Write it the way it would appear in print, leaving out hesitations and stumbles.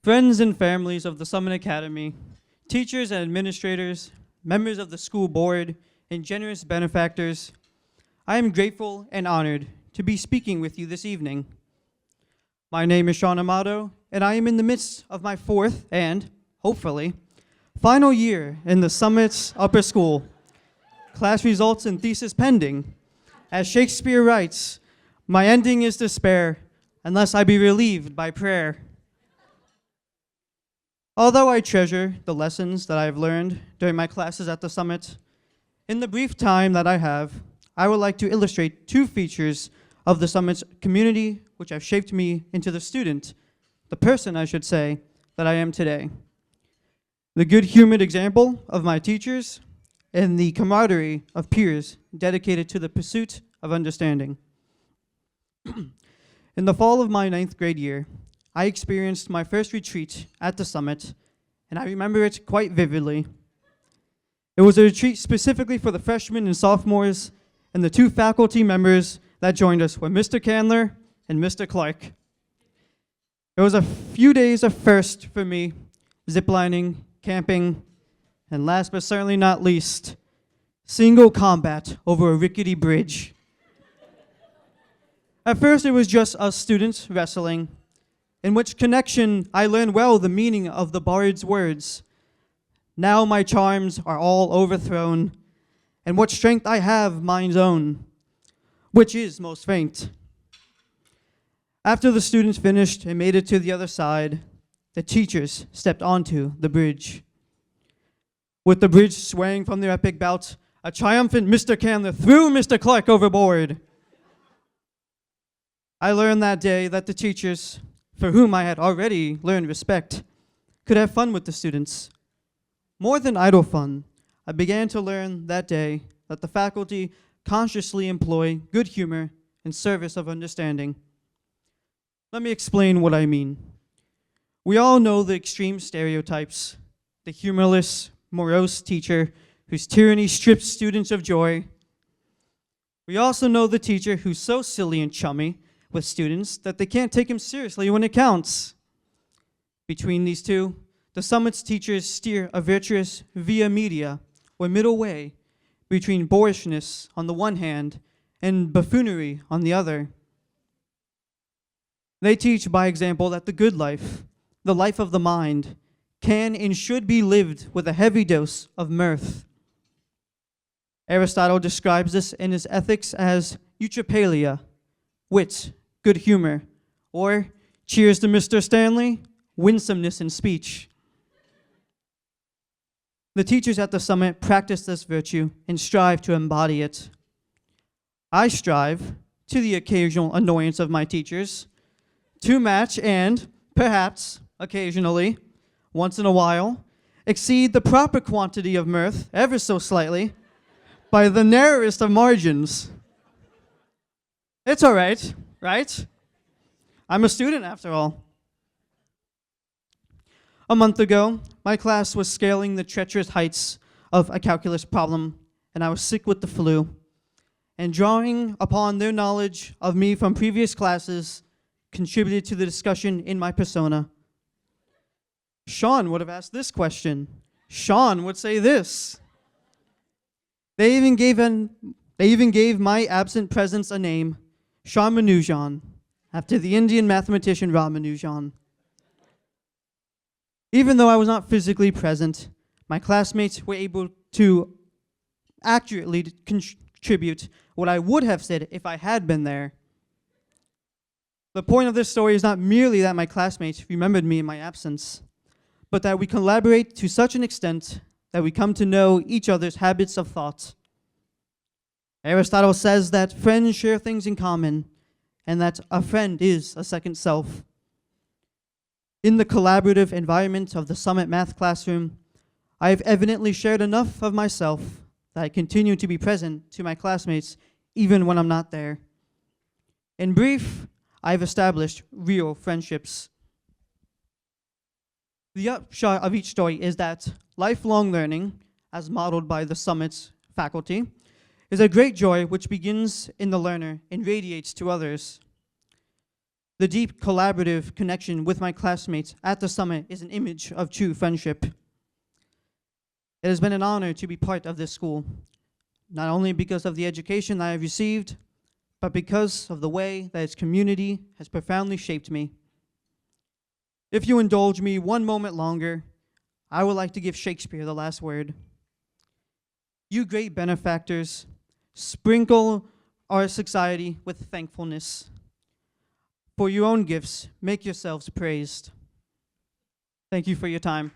Friends and families of the Summit Academy, teachers and administrators, members of the school board, and generous benefactors, I am grateful and honored to be speaking with you this evening. My name is Shawn Amato, and I am in the midst of my fourth and, hopefully, final year in the Summit's upper school. Class results and thesis pending. As Shakespeare writes, my ending is despair, unless I be relieved by prayer. Although I treasure the lessons that I have learned during my classes at the Summit, in the brief time that I have, I would like to illustrate two features of the Summit's community which have shaped me into the student, the person, I should say, that I am today. The good-humored example of my teachers and the camaraderie of peers dedicated to the pursuit of understanding. In the fall of my 9th grade year, I experienced my first retreat at the Summit, and I remember it quite vividly. It was a retreat specifically for the freshmen and sophomores, and the two faculty members that joined us were Mr. Candler and Mr. Clark. It was a few days of first for me, ziplining, camping, and last but certainly not least, single combat over a rickety bridge. At first it was just us students wrestling, in which connection I learned well the meaning of the bard's words. Now my charms are all overthrown, and what strength I have mine's own, which is most faint. After the students finished and made it to the other side, the teachers stepped onto the bridge. With the bridge swaying from their epic bout, a triumphant Mr. Candler threw Mr. Clark overboard. I learned that day that the teachers, for whom I had already learned respect, could have fun with the students. More than idle fun, I began to learn that day that the faculty consciously employ good humor in service of understanding. Let me explain what I mean. We all know the extreme stereotypes, the humorless, morose teacher whose tyranny strips students of joy. We also know the teacher who's so silly and chummy with students that they can't take him seriously when it counts. Between these two, the Summit's teachers steer a virtuous via media, or middle way, between boorishness on the one hand and buffoonery on the other. They teach by example that the good life, the life of the mind, can and should be lived with a heavy dose of mirth. Aristotle describes this in his Ethics as eutrapelia, wit, good humor, or, cheers to Mr. Stanley, winsomeness in speech. The teachers at the Summit practice this virtue and strive to embody it. I strive, to the occasional annoyance of my teachers, to match and, perhaps, occasionally, once in a while, exceed the proper quantity of mirth, ever so slightly, by the narrowest of margins. It's all right, right? I'm a student after all. A month ago, my class was scaling the treacherous heights of a calculus problem, and I was sick with the flu. And drawing upon their knowledge of me from previous classes contributed to the discussion in my persona. Shawn would have asked this question. Shawn would say this. They even gave my absent presence a name, Ramanujan, after the Indian mathematician Ramanujan. Even though I was not physically present, my classmates were able to accurately contribute what I would have said if I had been there. The point of this story is not merely that my classmates remembered me in my absence, but that we collaborate to such an extent that we come to know each other's habits of thought. Aristotle says that friends share things in common, and that a friend is a second self. In the collaborative environment of the Summit Math classroom, I have evidently shared enough of myself that I continue to be present to my classmates even when I'm not there. In brief, I've established real friendships. The upshot of each story is that lifelong learning, as modeled by the Summit's faculty, is a great joy which begins in the learner and radiates to others. The deep collaborative connection with my classmates at the summit is an image of true friendship. It has been an honor to be part of this school, not only because of the education I have received, but because of the way that its community has profoundly shaped me. If you indulge me one moment longer, I would like to give Shakespeare the last word. You great benefactors, sprinkle our society with thankfulness. For your own gifts, make yourselves praised. Thank you for your time.